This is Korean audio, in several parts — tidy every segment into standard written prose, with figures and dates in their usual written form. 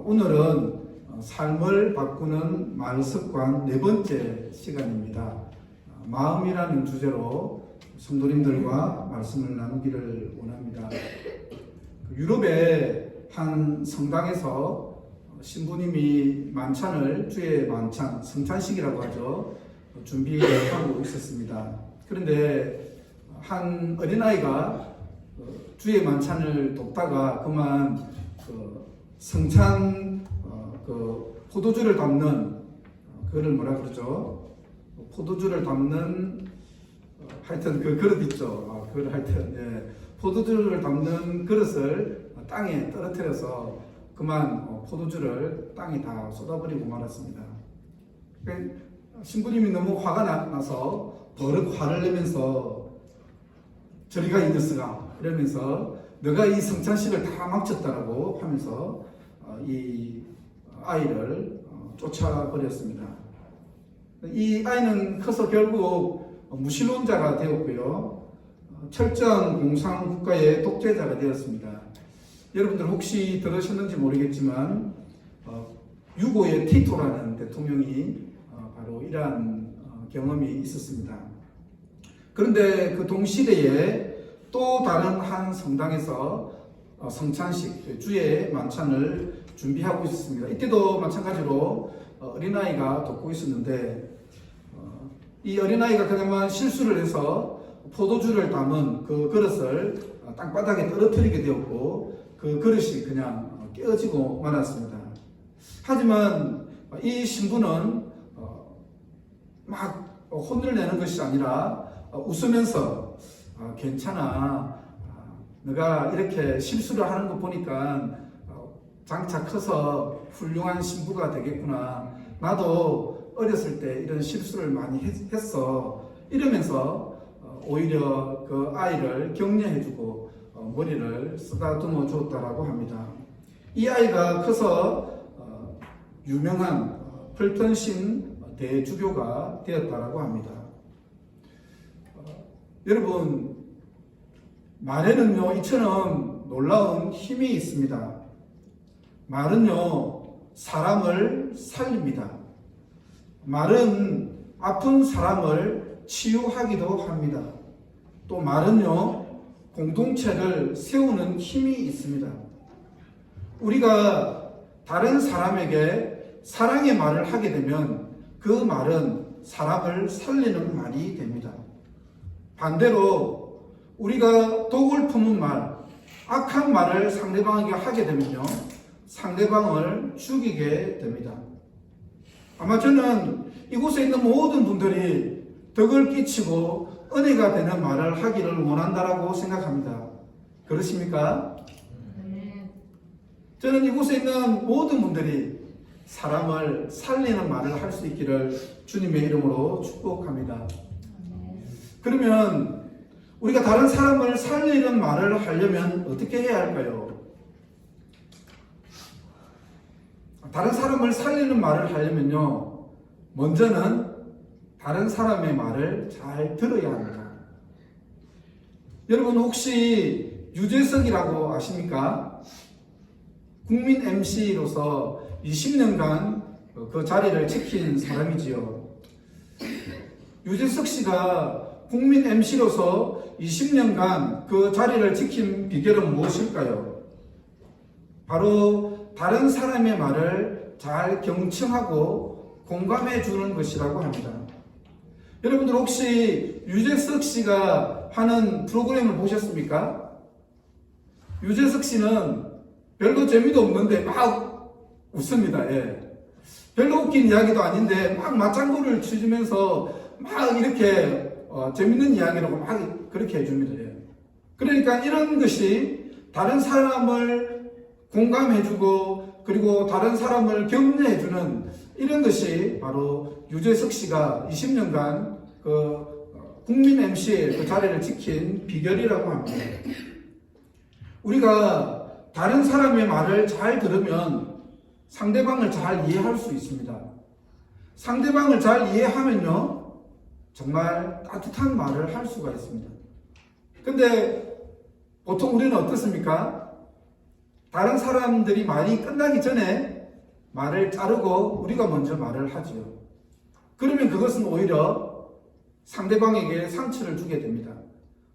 오늘은 삶을 바꾸는 말 습관 네 번째 시간입니다. 마음이라는 주제로 성도님들과 말씀을 나누기를 원합니다. 유럽의 한 성당에서 신부님이 만찬을, 주의 만찬, 성찬식이라고 하죠, 준비하고 있었습니다. 그런데 한 어린아이가 주의 만찬을 돕다가 그만 성찬 포도주를 담는, 그거를 뭐라 그러죠? 포도주를 담는 하여튼 그 그릇 있죠. 그걸 하여튼 포도주를 담는 그릇을 땅에 떨어뜨려서 그만 포도주를 땅에 다 쏟아버리고 말았습니다. 신부님이 너무 화가 나서 버럭 화를 내면서 저리가 이 녀석아 이러면서 너가 이 성찬식을 다 망쳤다라고 하면서 이 아이를 쫓아버렸습니다. 이 아이는 커서 결국 무신론자가 되었고요, 철저한 공산국가의 독재자가 되었습니다. 여러분들 혹시 들으셨는지 모르겠지만 유고의 티토라는 대통령이 바로 이러한 경험이 있었습니다. 그런데 그 동시대에 또 다른 한 성당에서 성찬식, 주의 만찬을 준비하고 있었습니다. 이때도 마찬가지로 어린아이가 돕고 있었는데 이 어린아이가 그나마 실수를 해서 포도주를 담은 그 그릇을 땅바닥에 떨어뜨리게 되었고 그 그릇이 그냥 깨어지고 말았습니다. 하지만 이 신부는 막 혼을 내는 것이 아니라 웃으면서 괜찮아, 너가 이렇게 실수를 하는 거 보니까 장차 커서 훌륭한 신부가 되겠구나, 나도 어렸을 때 이런 실수를 많이 했어, 이러면서 오히려 그 아이를 격려해주고 머리를 쓰다듬어 주었다라고 합니다. 이 아이가 커서 유명한 플턴신 대주교가 되었다라고 합니다. 여러분, 말에는요 이처럼 놀라운 힘이 있습니다. 말은요 사람을 살립니다. 말은 아픈 사람을 치유하기도 합니다. 또 말은요 공동체를 세우는 힘이 있습니다. 우리가 다른 사람에게 사랑의 말을 하게 되면 그 말은 사람을 살리는 말이 됩니다. 반대로 우리가 독을 품은 말, 악한 말을 상대방에게 하게 되면요 상대방을 죽이게 됩니다. 아마 저는 이곳에 있는 모든 분들이 덕을 끼치고 은혜가 되는 말을 하기를 원한다라고 생각합니다. 그렇습니까? 저는 이곳에 있는 모든 분들이 사람을 살리는 말을 할 수 있기를 주님의 이름으로 축복합니다. 그러면 우리가 다른 사람을 살리는 말을 하려면 어떻게 해야 할까요? 다른 사람을 살리는 말을 하려면요, 먼저는 다른 사람의 말을 잘 들어야 합니다. 여러분 혹시 유재석이라고 아십니까? 국민 MC로서 20년간 그 자리를 지킨 사람이지요. 유재석 씨가 국민 MC로서 20년간 그 자리를 지킨 비결은 무엇일까요? 바로 다른 사람의 말을 잘 경청하고 공감해 주는 것이라고 합니다. 여러분들 혹시 유재석 씨가 하는 프로그램을 보셨습니까? 유재석 씨는 별로 재미도 없는데 막 웃습니다. 별로 웃긴 이야기도 아닌데 막 맞장구를 치면서 막 이렇게 재밌는 이야기라고 막 그렇게 해줍니다. 그러니까 이런 것이 다른 사람을 공감해주고 그리고 다른 사람을 격려해주는 이런 것이 바로 유재석 씨가 20년간 그 국민 MC의 그 자리를 지킨 비결이라고 합니다. 우리가 다른 사람의 말을 잘 들으면 상대방을 잘 이해할 수 있습니다. 상대방을 잘 이해하면요 정말 따뜻한 말을 할 수가 있습니다. 근데 보통 우리는 어떻습니까? 다른 사람들이 말이 끝나기 전에 말을 자르고 우리가 먼저 말을 하지요. 그러면 그것은 오히려 상대방에게 상처를 주게 됩니다.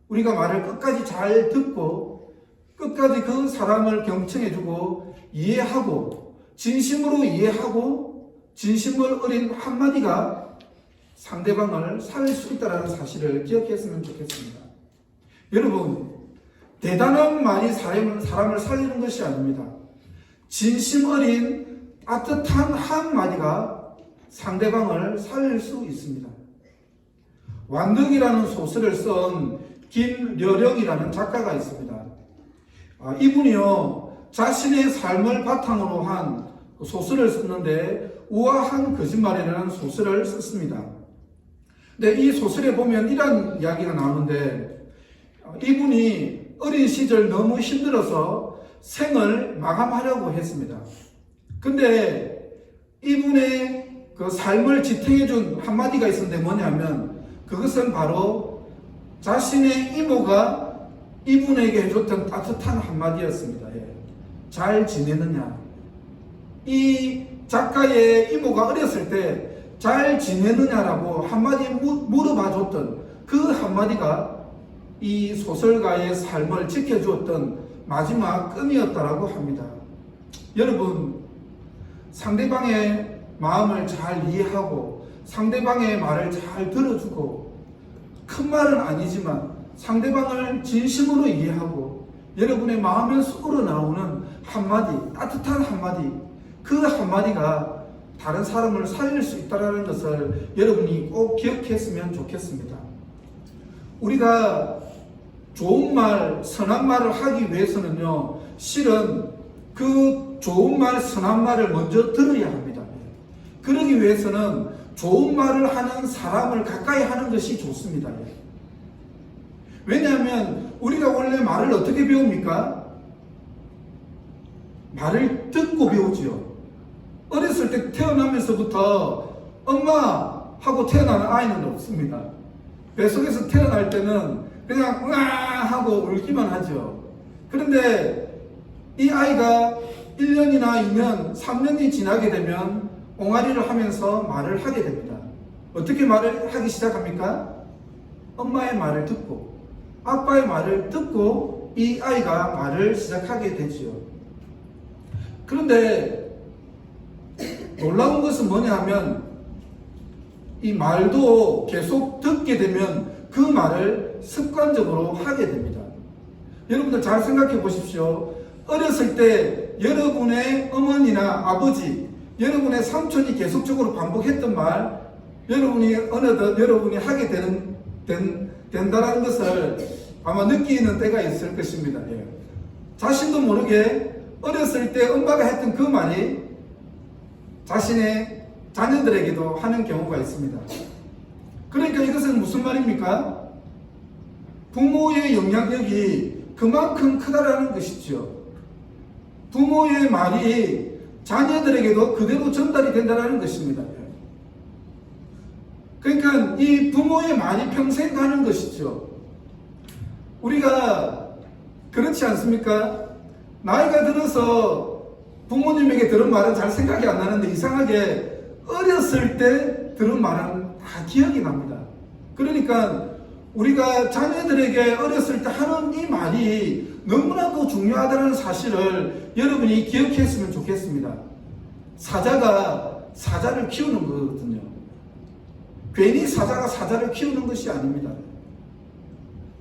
우리가 말을 끝까지 잘 듣고 끝까지 그 사람을 경청해주고 이해하고 진심으로 이해하고 진심을 어린 한마디가 상대방을 살릴 수 있다는 사실을 기억했으면 좋겠습니다. 여러분, 대단한 말이 사람을 살리는 것이 아닙니다. 진심 어린 따뜻한 한마디가 상대방을 살릴 수 있습니다. 완덕이라는 소설을 쓴 김려령이라는 작가가 있습니다. 이분이요, 자신의 삶을 바탕으로 한 소설을 썼는데 우아한 거짓말이라는 소설을 썼습니다. 근데 이 소설에 보면 이런 이야기가 나오는데 이분이 어린 시절 너무 힘들어서 생을 마감하려고 했습니다. 근데 이분의 그 삶을 지탱해준 한마디가 있었는데 뭐냐면 그것은 바로 자신의 이모가 이분에게 해줬던 따뜻한 한마디였습니다. 잘 지내느냐. 이 작가의 이모가 어렸을 때 잘 지내느냐라고 한마디 물어봐줬던 그 한마디가 이 소설가의 삶을 지켜주었던 마지막 끔이었다라고 합니다. 여러분, 상대방의 마음을 잘 이해하고 상대방의 말을 잘 들어주고 큰 말은 아니지만 상대방을 진심으로 이해하고 여러분의 마음에서 우러나오는 한마디, 따뜻한 한마디, 그 한마디가 다른 사람을 살릴 수 있다는 것을 여러분이 꼭 기억했으면 좋겠습니다. 우리가 좋은 말, 선한 말을 하기 위해서는요, 실은 그 좋은 말, 선한 말을 먼저 들어야 합니다. 그러기 위해서는 좋은 말을 하는 사람을 가까이 하는 것이 좋습니다. 왜냐하면 우리가 원래 말을 어떻게 배웁니까? 말을 듣고 배우지요. 어렸을 때 태어나면서부터 엄마 하고 태어나는 아이는 없습니다. 뱃속에서 태어날 때는 그냥 으아 하고 울기만 하죠. 그런데 이 아이가 1년이나 2년, 3년이 지나게 되면 옹알이를 하면서 말을 하게 됩니다. 어떻게 말을 하기 시작합니까? 엄마의 말을 듣고 아빠의 말을 듣고 이 아이가 말을 시작하게 되지요. 그런데 놀라운 것은 뭐냐 하면 이 말도 계속 듣게 되면 그 말을 습관적으로 하게 됩니다. 여러분들 잘 생각해 보십시오. 어렸을 때 여러분의 어머니나 아버지, 여러분의 삼촌이 계속적으로 반복했던 말, 여러분이 어느덧 여러분이 하게 된다는 것을 아마 느끼는 때가 있을 것입니다. 자신도 모르게 어렸을 때 엄마가 했던 그 말이 자신의 자녀들에게도 하는 경우가 있습니다. 그러니까 이것은 무슨 말입니까? 부모의 영향력이 그만큼 크다라는 것이죠. 부모의 말이 자녀들에게도 그대로 전달이 된다는 것입니다. 그러니까 이 부모의 말이 평생 가는 것이죠. 우리가 그렇지 않습니까? 나이가 들어서 부모님에게 들은 말은 잘 생각이 안 나는데 이상하게 어렸을 때 들은 말은 다 기억이 납니다. 그러니까 우리가 자녀들에게 어렸을 때 하는 이 말이 너무나도 중요하다는 사실을 여러분이 기억했으면 좋겠습니다. 사자가 사자를 키우는 거거든요. 괜히 사자가 사자를 키우는 것이 아닙니다.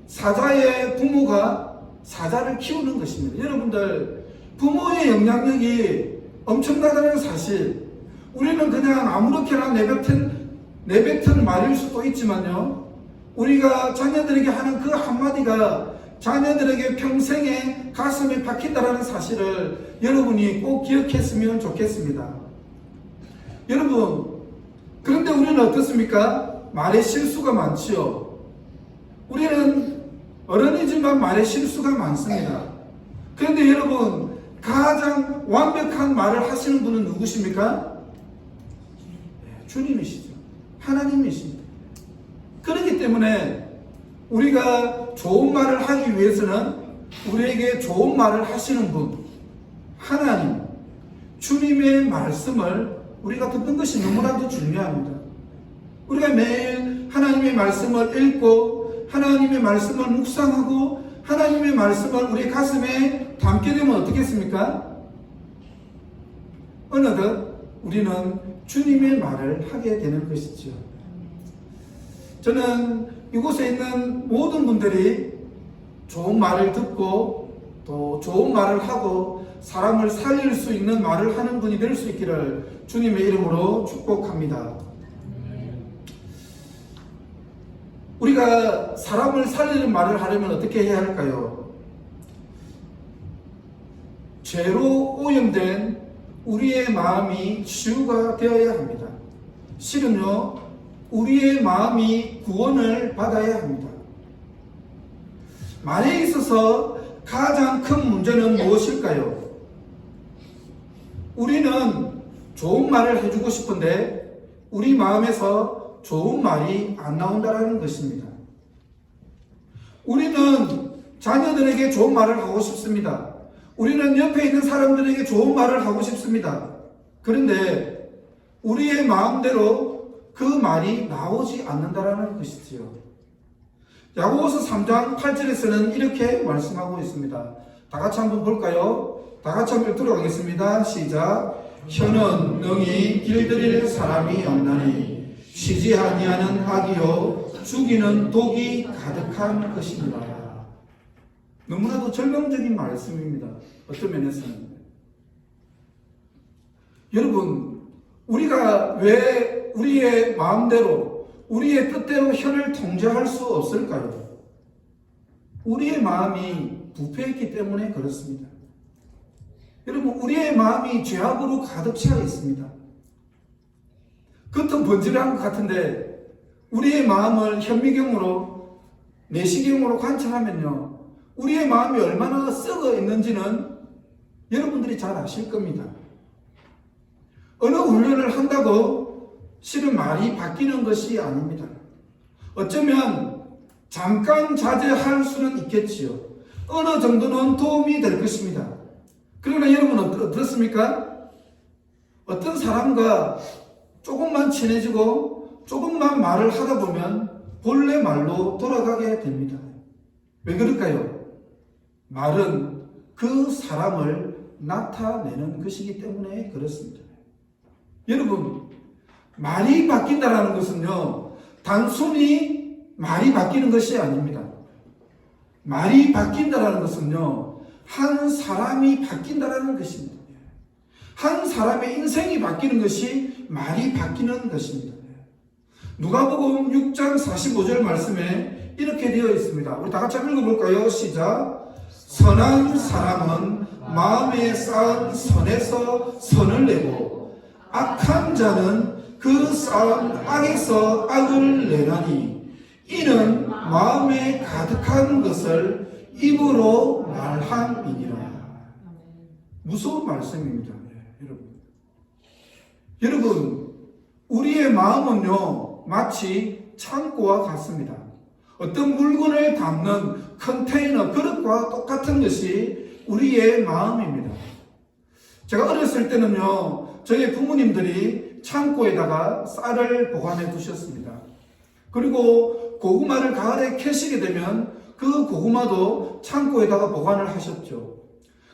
사자의 부모가 사자를 키우는 것입니다. 여러분들, 부모의 영향력이 엄청나다는 사실, 우리는 그냥 아무렇게나 내뱉은 말일 수도 있지만요, 우리가 자녀들에게 하는 그 한마디가 자녀들에게 평생에 가슴에 박힌다는 사실을 여러분이 꼭 기억했으면 좋겠습니다. 여러분, 그런데 우리는 어떻습니까? 말에 실수가 많지요. 우리는 어른이지만 말에 실수가 많습니다. 그런데 여러분, 가장 완벽한 말을 하시는 분은 누구십니까? 주님이시죠. 하나님이십니다. 그렇기 때문에 우리가 좋은 말을 하기 위해서는 우리에게 좋은 말을 하시는 분, 하나님, 주님의 말씀을 우리가 듣는 것이 너무나도 중요합니다. 우리가 매일 하나님의 말씀을 읽고 하나님의 말씀을 묵상하고 하나님의 말씀을 우리 가슴에 담게 되면 어떻겠습니까? 어느덧 우리는 주님의 말을 하게 되는 것이죠. 저는 이곳에 있는 모든 분들이 좋은 말을 듣고 또 좋은 말을 하고 사람을 살릴 수 있는 말을 하는 분이 될 수 있기를 주님의 이름으로 축복합니다. 우리가 사람을 살리는 말을 하려면 어떻게 해야 할까요? 죄로 오염된 우리의 마음이 치유가 되어야 합니다. 실은요, 우리의 마음이 구원을 받아야 합니다. 말에 있어서 가장 큰 문제는 무엇일까요? 우리는 좋은 말을 해주고 싶은데 우리 마음에서 좋은 말이 안 나온다는 것입니다. 우리는 자녀들에게 좋은 말을 하고 싶습니다. 우리는 옆에 있는 사람들에게 좋은 말을 하고 싶습니다. 그런데 우리의 마음대로 그 말이 나오지 않는다는 것이지요. 야고보서 3장 8절에서는 이렇게 말씀하고 있습니다. 다 같이 한번 볼까요? 다 같이 한번 읽도록 하겠습니다. 시작. 혀는 능히 길들일 사람이 없나니 쉬지 아니하는 악이요 죽이는 독이 가득한 것입니다. 너무나도 절망적인 말씀입니다. 어떤 면에서는. 여러분, 우리가 왜 우리의 마음대로 우리의 뜻대로 혀를 통제할 수 없을까요? 우리의 마음이 부패했기 때문에 그렇습니다. 여러분, 우리의 마음이 죄악으로 가득 차 있습니다. 겉은 번지르한 것 같은데 우리의 마음을 현미경으로 내시경으로 관찰하면요, 우리의 마음이 얼마나 썩어 있는지는 여러분들이 잘 아실 겁니다. 어느 훈련을 한다고 실은 말이 바뀌는 것이 아닙니다. 어쩌면 잠깐 자제할 수는 있겠지요. 어느 정도는 도움이 될 것입니다. 그러나 여러분 어떻습니까? 어떤 사람과 조금만 친해지고 조금만 말을 하다 보면 본래 말로 돌아가게 됩니다. 왜 그럴까요? 말은 그 사람을 나타내는 것이기 때문에 그렇습니다. 여러분, 말이 바뀐다는 것은요, 단순히 말이 바뀌는 것이 아닙니다. 말이 바뀐다는 것은요, 한 사람이 바뀐다는 것입니다. 한 사람의 인생이 바뀌는 것이 말이 바뀌는 것입니다. 누가복음 6장 45절 말씀에 이렇게 되어 있습니다. 우리 다 같이 한번 읽어볼까요? 시작. 선한 사람은 마음에 쌓은 선에서 선을 내고 악한 자는 그 쌓은 악에서 악을 내나니 이는 마음에 가득한 것을 입으로 말함이니라. 무서운 말씀입니다. 여러분, 우리의 마음은요, 마치 창고와 같습니다. 어떤 물건을 담는 컨테이너, 그릇과 똑같은 것이 우리의 마음입니다. 제가 어렸을 때는요, 저희 부모님들이 창고에다가 쌀을 보관해 두셨습니다. 그리고 고구마를 가을에 캐시게 되면 그 고구마도 창고에다가 보관을 하셨죠.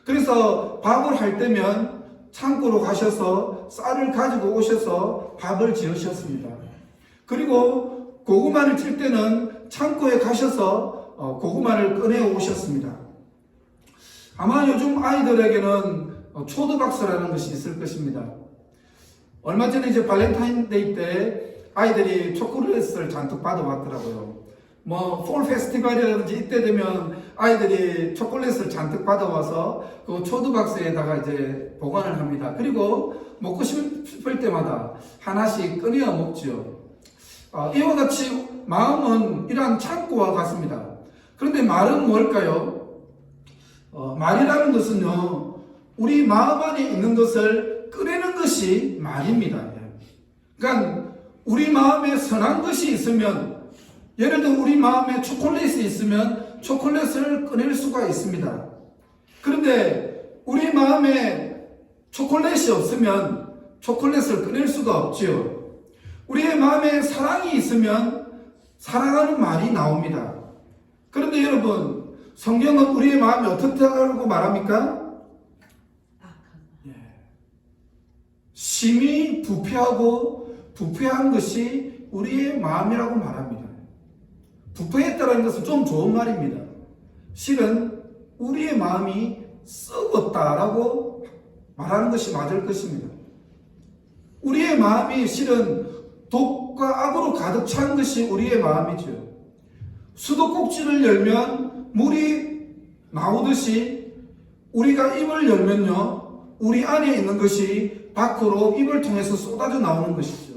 그래서 밥을 할 때면 창고로 가셔서 쌀을 가지고 오셔서 밥을 지으셨습니다. 그리고 고구마를 찔 때는 창고에 가셔서 고구마를 꺼내 오셨습니다. 아마 요즘 아이들에게는 초드박스라는 것이 있을 것입니다. 얼마 전에 이제 발렌타인데이 때 아이들이 초콜릿을 잔뜩 받아왔더라고요. 폴 페스티벌이라든지 이때 되면 아이들이 초콜릿을 잔뜩 받아와서 그 초드박스에다가 이제 보관을 합니다. 그리고 먹고 싶을 때마다 하나씩 꺼내어 먹죠. 이와 같이 마음은 이러한 창고와 같습니다. 그런데 말은 뭘까요? 말이라는 것은요, 우리 마음 안에 있는 것을 꺼내는 것이 말입니다. 그러니까 우리 마음에 선한 것이 있으면, 예를 들어 우리 마음에 초콜릿이 있으면 초콜릿을 꺼낼 수가 있습니다. 그런데 우리 마음에 초콜릿이 없으면 초콜릿을 꺼낼 수가 없지요. 우리의 마음에 사랑이 있으면 사랑하는 말이 나옵니다. 그런데 여러분, 성경은 우리의 마음이 어떻다고 말합니까? 심히 부패하고 부패한 것이 우리의 마음이라고 말합니다. 부패했다는 것은 좀 좋은 말입니다. 실은 우리의 마음이 썩었다라고 말하는 것이 맞을 것입니다. 우리의 마음이 실은 독과 악으로 가득 찬 것이 우리의 마음이죠. 수도꼭지를 열면 물이 나오듯이 우리가 입을 열면요, 우리 안에 있는 것이 밖으로 입을 통해서 쏟아져 나오는 것이죠.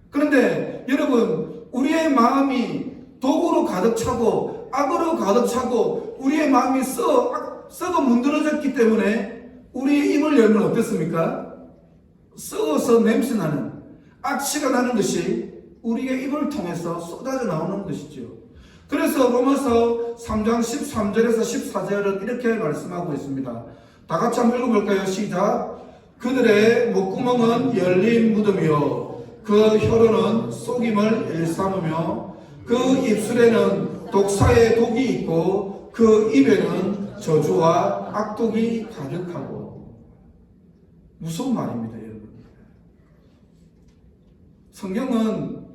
그런데 여러분, 우리의 마음이 독으로 가득 차고 악으로 가득 차고 우리의 마음이 썩어 문드러졌기 때문에 우리의 입을 열면 어떻습니까? 썩어서 냄새나는 악취가 나는 것이 우리의 입을 통해서 쏟아져 나오는 것이죠. 그래서 로마서 3장 13절에서 14절은 이렇게 말씀하고 있습니다. 다 같이 한번 읽어볼까요? 시작. 그들의 목구멍은 열린 무덤이요 그 혀로는 속임을 일삼으며 그 입술에는 독사의 독이 있고 그 입에는 저주와 악독이 가득하고. 무서운 말입니다, 여러분. 성경은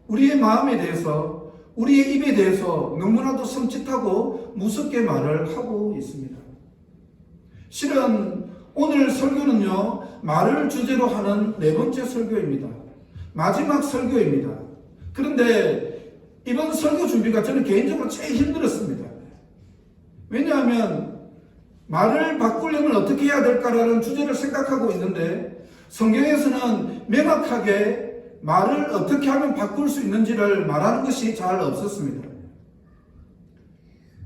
우리의 마음에 대해서, 우리의 입에 대해서 너무나도 섬찟하고 무섭게 말을 하고 있습니다. 실은 오늘 설교는요, 말을 주제로 하는 네 번째 설교입니다. 마지막 설교입니다. 그런데 이번 설교 준비가 저는 개인적으로 제일 힘들었습니다. 왜냐하면 말을 바꾸려면 어떻게 해야 될까라는 주제를 생각하고 있는데 성경에서는 명확하게 말을 어떻게 하면 바꿀 수 있는지를 말하는 것이 잘 없었습니다.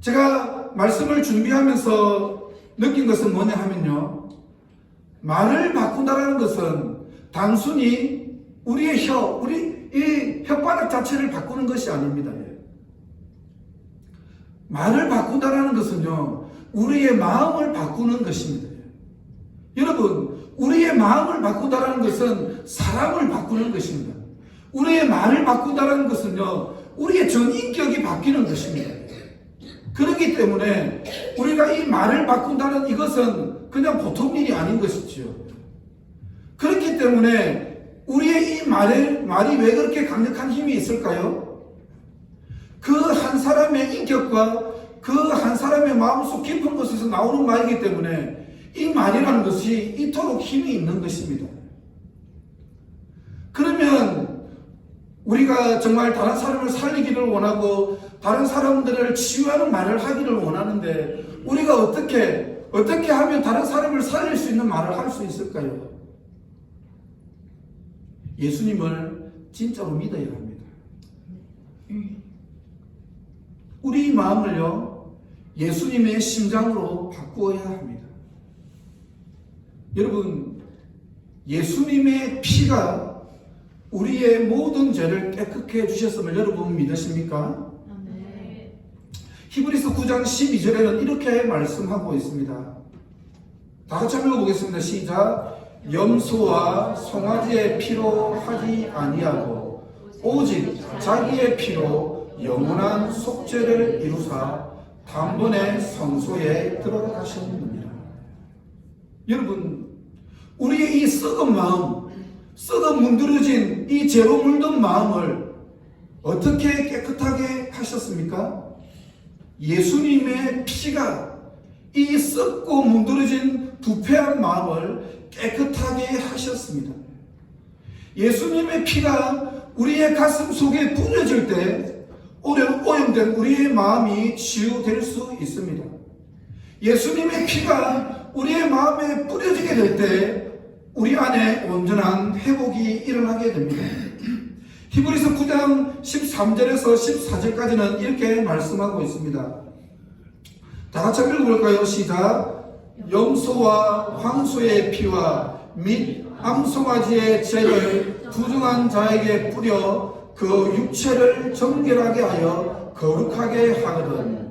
제가 말씀을 준비하면서 느낀 것은 뭐냐 하면요, 말을 바꾼다는 것은 단순히 우리의 이 혓바닥 자체를 바꾸는 것이 아닙니다. 말을 바꾼다는 것은요, 우리의 마음을 바꾸는 것입니다. 여러분, 우리의 마음을 바꾼다는 것은 사람을 바꾸는 것입니다. 우리의 말을 바꾼다는 것은요, 우리의 전인격이 바뀌는 것입니다. 그렇기 때문에 우리가 이 말을 바꾼다는 이것은 그냥 보통 일이 아닌 것이지요. 그렇기 때문에 우리의 이 말이 왜 그렇게 강력한 힘이 있을까요? 그 한 사람의 인격과 그 한 사람의 마음속 깊은 곳에서 나오는 말이기 때문에 이 말이라는 것이 이토록 힘이 있는 것입니다. 그러면 우리가 정말 다른 사람을 살리기를 원하고 다른 사람들을 치유하는 말을 하기를 원하는데 우리가 어떻게 하면 다른 사람을 살릴 수 있는 말을 할 수 있을까요? 예수님을 진짜로 믿어야 합니다. 우리 마음을요, 예수님의 심장으로 바꾸어야 합니다. 여러분, 예수님의 피가 우리의 모든 죄를 깨끗게 해주셨음을 여러분 믿으십니까? 네. 히브리서 9장 12절에는 이렇게 말씀하고 있습니다. 다 같이 한번 읽어보겠습니다. 시작. 염소와 송아지의 피로 하지 아니하고 오직 자기의 피로 영원한 속죄를 이루사 단번에 성소에 들어가셨느니라. 여러분, 우리의 이 썩은 마음, 썩어 문드러진 이 죄로 물든 마음을 어떻게 깨끗하게 하셨습니까? 예수님의 피가 이 썩고 문드러진 부패한 마음을 깨끗하게 하셨습니다. 예수님의 피가 우리의 가슴 속에 뿌려질 때 오염된 우리의 마음이 치유될 수 있습니다. 예수님의 피가 우리의 마음에 뿌려지게 될 때 우리 안에 온전한 회복이 일어나게 됩니다. 히브리서 9장 13절에서 14절까지는 이렇게 말씀하고 있습니다. 다 같이 읽어볼까요? 시작. 염소와 황소의 피와 및 암송아지의 죄를 부정한 자에게 뿌려 그 육체를 정결하게 하여 거룩하게 하거든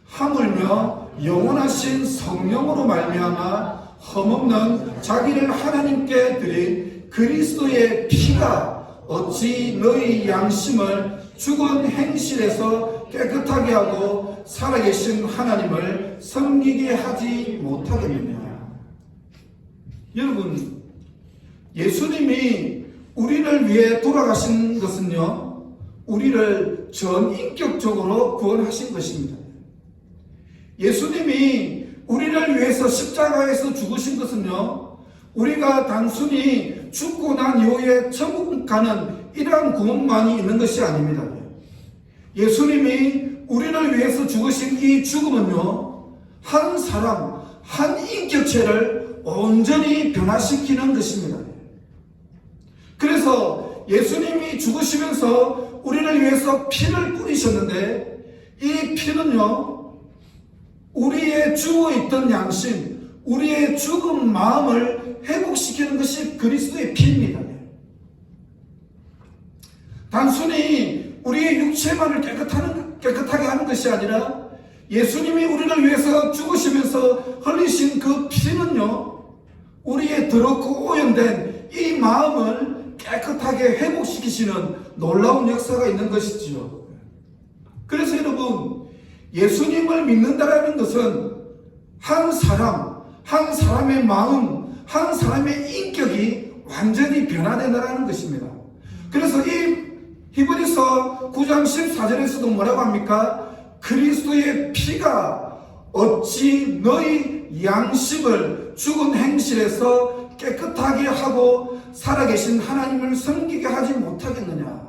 하물며 영원하신 성령으로 말미암아 흠없는 자기를 하나님께 드린 그리스도의 피가 어찌 너희 양심을 죽은 행실에서 깨끗하게 하고 살아계신 하나님을 섬기게 하지 못하겠느냐. 여러분, 예수님이 우리를 위해 돌아가신 것은요, 우리를 전인격적으로 구원하신 것입니다. 예수님이 우리를 위해서 십자가에서 죽으신 것은요, 우리가 단순히 죽고 난 이후에 천국 가는 이러한 구원만이 있는 것이 아닙니다. 예수님이 우리를 위해서 죽으신 이 죽음은요, 한 사람, 한 인격체를 온전히 변화시키는 것입니다. 그래서 예수님이 죽으시면서 우리를 위해서 피를 뿌리셨는데, 이 피는요, 우리의 죽어있던 양심, 우리의 죽은 마음을 회복시키는 것이 그리스도의 피입니다. 단순히 우리의 육체만을 깨끗하게 하는 것이 아니라 예수님이 우리를 위해서 죽으시면서 흘리신 그 피는요, 우리의 더럽고 오염된 이 마음을 깨끗하게 회복시키시는 놀라운 역사가 있는 것이지요. 그래서 여러분, 예수님을 믿는다라는 것은 한 사람, 한 사람의 마음, 한 사람의 인격이 완전히 변화된다는 것입니다. 그래서 이 히브리서 9장 14절에서도 뭐라고 합니까? 그리스도의 피가 어찌 너희 양심을 죽은 행실에서 깨끗하게 하고 살아계신 하나님을 섬기게 하지 못하겠느냐.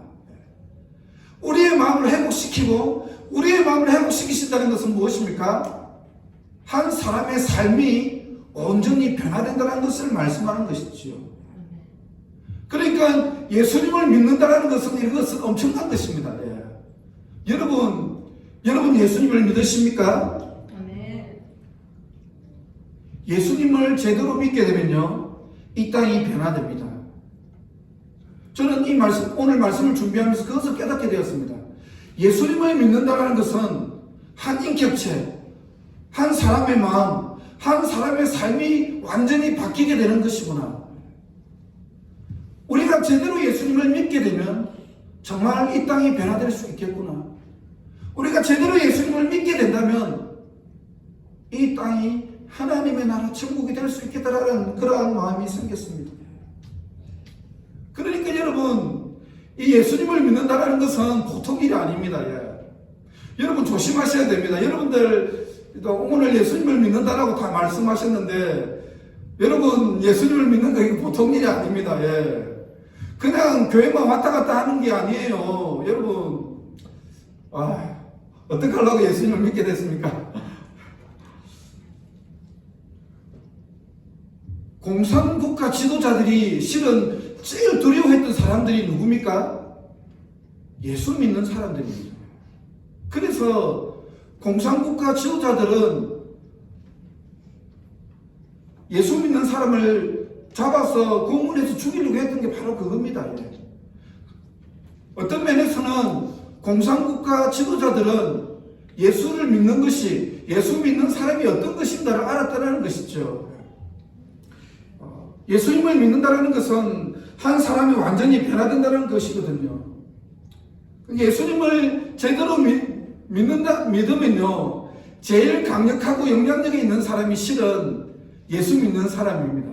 우리의 마음을 회복시키고 우리의 마음을 회복시키신다는 것은 무엇입니까? 한 사람의 삶이 온전히 변화된다는 것을 말씀하는 것이지요. 그러니까 예수님을 믿는다는 것은 이것은 엄청난 것입니다. 여러분 예수님을 믿으십니까? 예수님을 제대로 믿게 되면요, 이 땅이 변화됩니다. 저는 이 말씀, 오늘 말씀을 준비하면서 그것을 깨닫게 되었습니다. 예수님을 믿는다는 것은 한 인격체, 한 사람의 마음, 한 사람의 삶이 완전히 바뀌게 되는 것이구나. 우리가 제대로 예수님을 믿게 되면 정말 이 땅이 변화될 수 있겠구나. 우리가 제대로 예수님을 믿게 된다면 이 땅이 하나님의 나라 천국이 될 수 있겠다라는 그러한 마음이 생겼습니다. 그러니까 여러분, 이 예수님을 믿는다는 것은 보통 일이 아닙니다. 여러분 조심하셔야 됩니다. 여러분들 오늘 예수님을 믿는다라고 다 말씀하셨는데, 여러분 예수님을 믿는 거 보통 일이 아닙니다. 그냥 교회만 왔다 갔다 하는 게 아니에요. 여러분, 어떻게 하려고 예수님을 믿게 됐습니까? 공산국가 지도자들이 실은 제일 두려워했던 사람들이 누굽니까? 예수 믿는 사람들입니다. 그래서 공산국가 지도자들은 예수 믿는 사람을 잡아서 고문해서 죽이려고 했던 게 바로 그겁니다. 어떤 면에서는 공산국가 지도자들은 예수를 믿는 것이, 예수 믿는 사람이 어떤 것인가를 알았다는 것이죠. 예수님을 믿는다는 것은 한 사람이 완전히 변화된다는 것이거든요. 예수님을 제대로 믿으면요, 제일 강력하고 영향력이 있는 사람이 실은 예수 믿는 사람입니다.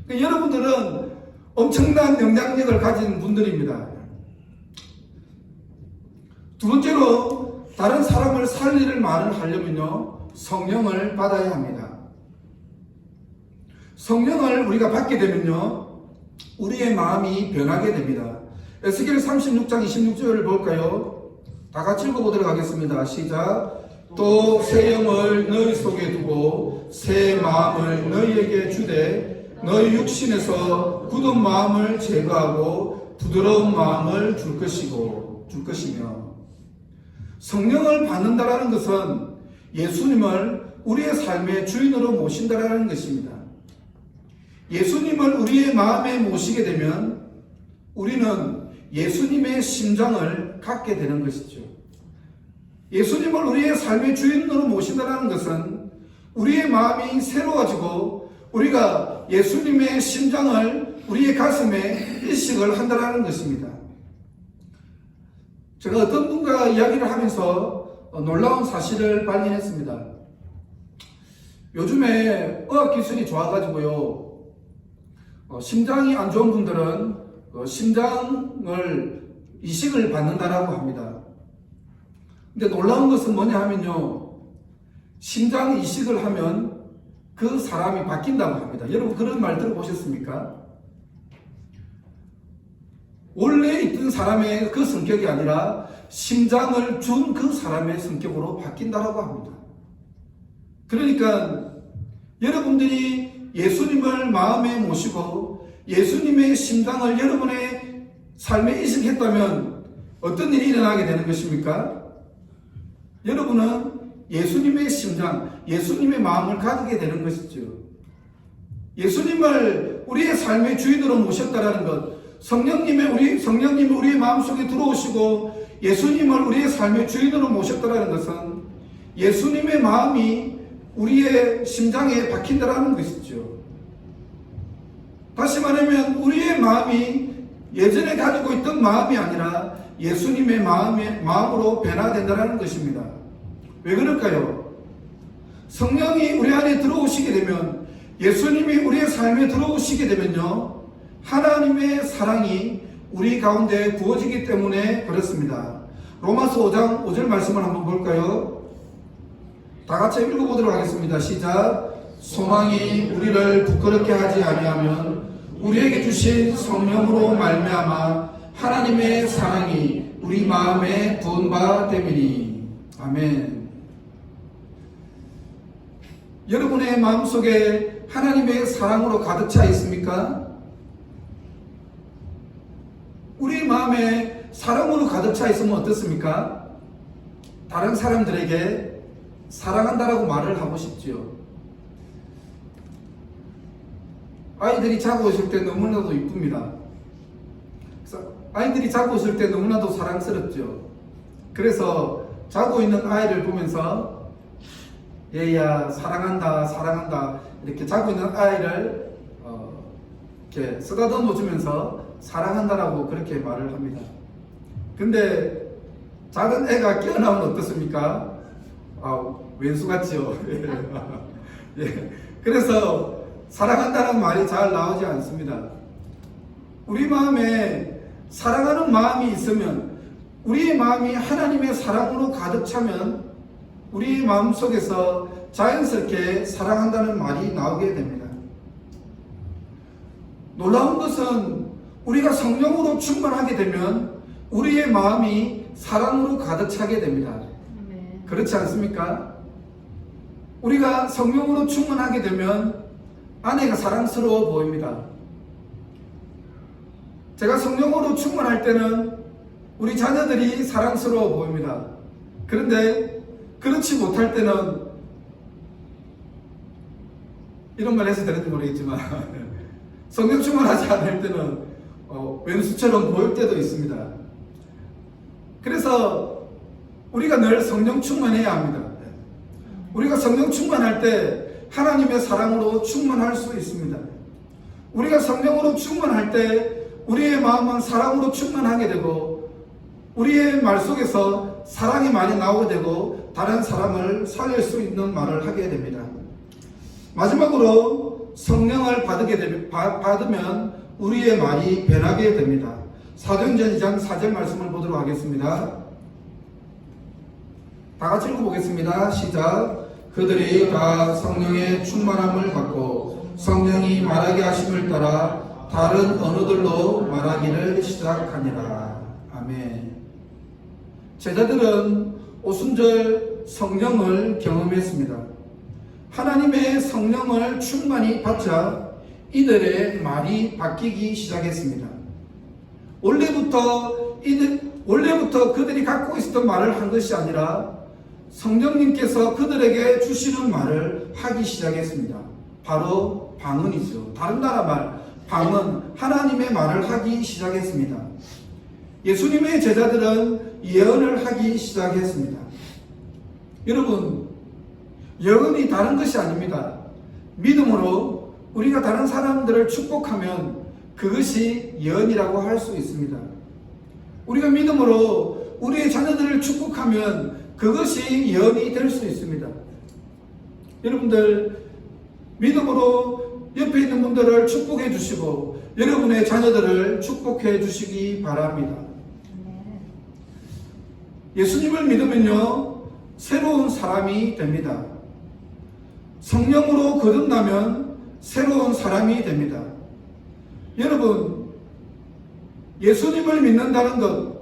여러분들은 엄청난 영향력을 가진 분들입니다. 두 번째로, 다른 사람을 살릴 말을 하려면요, 성령을 받아야 합니다. 성령을 우리가 받게 되면요, 우리의 마음이 변하게 됩니다. 에스겔 36장 26절을 볼까요? 다 같이 읽어보도록 하겠습니다. 시작. 또 새 영을 너희 속에 두고 새 마음을 너희에게 주되 너희 육신에서 굳은 마음을 제거하고 부드러운 마음을 줄 것이며. 성령을 받는다라는 것은 예수님을 우리의 삶의 주인으로 모신다라는 것입니다. 예수님을 우리의 마음에 모시게 되면 우리는 예수님의 심장을 갖게 되는 것이죠. 예수님을 우리의 삶의 주인으로 모신다는 것은 우리의 마음이 새로워지고 우리가 예수님의 심장을 우리의 가슴에 일식을 한다는 것입니다. 제가 어떤 분과 이야기를 하면서 놀라운 사실을 발견했습니다. 요즘에 의학기술이 좋아가지고요, 심장이 안 좋은 분들은 심장을 이식을 받는다라고 합니다. 근데 놀라운 것은 뭐냐 하면요, 심장 이식을 하면 그 사람이 바뀐다고 합니다. 여러분 그런 말 들어보셨습니까? 원래 있던 사람의 그 성격이 아니라 심장을 준 그 사람의 성격으로 바뀐다라고 합니다. 그러니까 여러분들이 예수님을 마음에 모시고 예수님의 심장을 여러분의 삶에 이식했다면 어떤 일이 일어나게 되는 것입니까? 여러분은 예수님의 심장, 예수님의 마음을 가지게 되는 것이죠. 예수님을 우리의 삶의 주인으로 모셨다라는 것, 성령님이 우리의 마음속에 들어오시고 예수님을 우리의 삶의 주인으로 모셨다라는 것은 예수님의 마음이 우리의 심장에 박힌다라는 것이죠. 다시 말하면 우리의 마음이 예전에 가지고 있던 마음이 아니라 예수님의 마음으로 변화된다는 것입니다. 왜 그럴까요? 성령이 우리 안에 들어오시게 되면, 예수님이 우리의 삶에 들어오시게 되면요, 하나님의 사랑이 우리 가운데 부어지기 때문에 그렇습니다. 로마서 5장 5절 말씀을 한번 볼까요? 다 같이 읽어보도록 하겠습니다. 시작. 소망이 우리를 부끄럽게 하지 아니하면 우리에게 주신 성령으로 말미암아 하나님의 사랑이 우리 마음에 부은 바 됨이니. 아멘. 여러분의 마음속에 하나님의 사랑으로 가득 차 있습니까? 우리 마음에 사랑으로 가득 차 있으면 어떻습니까? 다른 사람들에게 사랑한다라고 말을 하고 싶지요. 아이들이 자고 있을 때 너무나도 이쁩니다. 아이들이 자고 있을 때 너무나도 사랑스럽죠. 그래서 자고 있는 아이를 보면서 얘야 사랑한다 사랑한다 이렇게 자고 있는 아이를 이렇게 쓰다듬어 주면서 사랑한다라고 그렇게 말을 합니다. 근데 작은 애가 깨어나면 어떻습니까? 왼수 같지요. 예. 그래서 사랑한다는 말이 잘 나오지 않습니다. 우리 마음에 사랑하는 마음이 있으면, 우리의 마음이 하나님의 사랑으로 가득 차면 우리 마음속에서 자연스럽게 사랑한다는 말이 나오게 됩니다. 놀라운 것은 우리가 성령으로 충만하게 되면 우리의 마음이 사랑으로 가득 차게 됩니다. 그렇지 않습니까? 우리가 성령으로 충만하게 되면 아내가 사랑스러워 보입니다. 제가 성령으로 충만할 때는 우리 자녀들이 사랑스러워 보입니다. 그런데 그렇지 못할 때는, 이런 말 해서 되는지 모르겠지만 성령 충만하지 않을 때는 왼수처럼 보일 때도 있습니다. 그래서 우리가 늘 성령 충만해야 합니다. 우리가 성령 충만할 때 하나님의 사랑으로 충만할 수 있습니다. 우리가 성령으로 충만할 때 우리의 마음은 사랑으로 충만하게 되고 우리의 말 속에서 사랑이 많이 나오게 되고 다른 사람을 살릴 수 있는 말을 하게 됩니다. 마지막으로 성령을 받으면 우리의 말이 변하게 됩니다. 사도행전 2장 4절 말씀을 보도록 하겠습니다. 다 같이 읽어보겠습니다. 시작. 그들이 다 성령의 충만함을 받고 성령이 말하게 하심을 따라 다른 언어들로 말하기를 시작하니라. 아멘. 제자들은 오순절 성령을 경험했습니다. 하나님의 성령을 충만히 받자 이들의 말이 바뀌기 시작했습니다. 원래부터 그들이 갖고 있었던 말을 한 것이 아니라 성령님께서 그들에게 주시는 말을 하기 시작했습니다. 바로 방언이죠. 다른 나라 말, 방언, 하나님의 말을 하기 시작했습니다. 예수님의 제자들은 예언을 하기 시작했습니다. 여러분, 예언이 다른 것이 아닙니다. 믿음으로 우리가 다른 사람들을 축복하면 그것이 예언이라고 할 수 있습니다. 우리가 믿음으로 우리의 자녀들을 축복하면 그것이 예언이 될 수 있습니다. 여러분들 믿음으로 옆에 있는 분들을 축복해 주시고 여러분의 자녀들을 축복해 주시기 바랍니다. 예수님을 믿으면요 새로운 사람이 됩니다. 성령으로 거듭나면 새로운 사람이 됩니다. 여러분, 예수님을 믿는다는 것,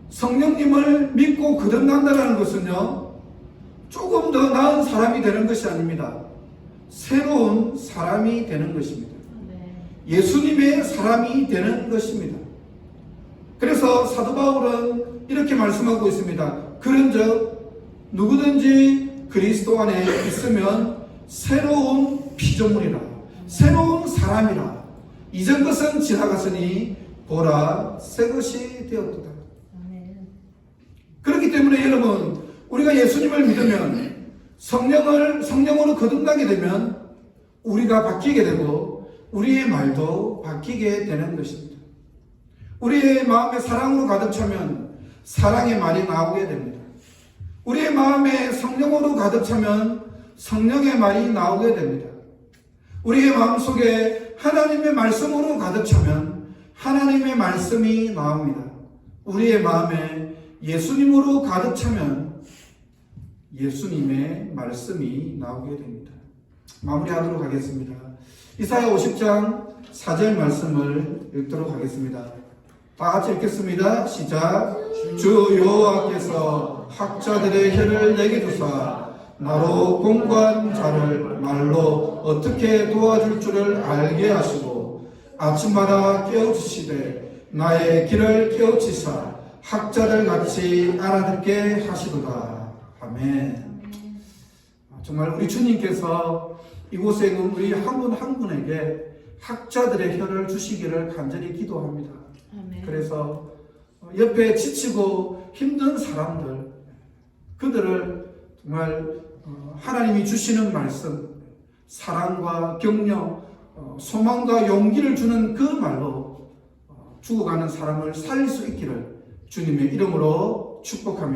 성령님을 믿고 거듭난다는 것은요 조금 더 나은 사람이 되는 것이 아닙니다. 새로운 사람이 되는 것입니다. 예수님의 사람이 되는 것입니다. 그래서 사도 바울은 이렇게 말씀하고 있습니다. 그런즉 누구든지 그리스도 안에 있으면 새로운 피조물이라, 새로운 사람이라. 이전 것은 지나갔으니 보라 새 것이 되었도다. 그렇기 때문에 여러분, 우리가 예수님을 믿으면 성령으로 거듭나게 되면 우리가 바뀌게 되고 우리의 말도 바뀌게 되는 것입니다. 우리의 마음에 사랑으로 가득 차면 사랑의 말이 나오게 됩니다. 우리의 마음에 성령으로 가득 차면 성령의 말이 나오게 됩니다. 우리의 마음속에 하나님의 말씀으로 가득 차면 하나님의 말씀이 나옵니다. 우리의 마음에 예수님으로 가득 차면 예수님의 말씀이 나오게 됩니다. 마무리하도록 하겠습니다. 이사야 50장 4절 말씀을 읽도록 하겠습니다. 다 같이 읽겠습니다. 시작. 주 여호와께서 학자들의 혀를 내게 주사 나로 공고한 자를 말로 어떻게 도와줄 줄을 알게 하시고 아침마다 깨우치시되 나의 길을 깨우치사 학자들 같이 알아듣게 하시도다. 아멘. 정말 우리 주님께서 이곳에 있는 우리 한 분 한 분에게 학자들의 혀를 주시기를 간절히 기도합니다. 아멘. 그래서 옆에 지치고 힘든 사람들, 그들을 정말 하나님이 주시는 말씀, 사랑과 격려, 소망과 용기를 주는 그 말로 죽어가는 사람을 살릴 수 있기를 주님의 이름으로 축복합니다.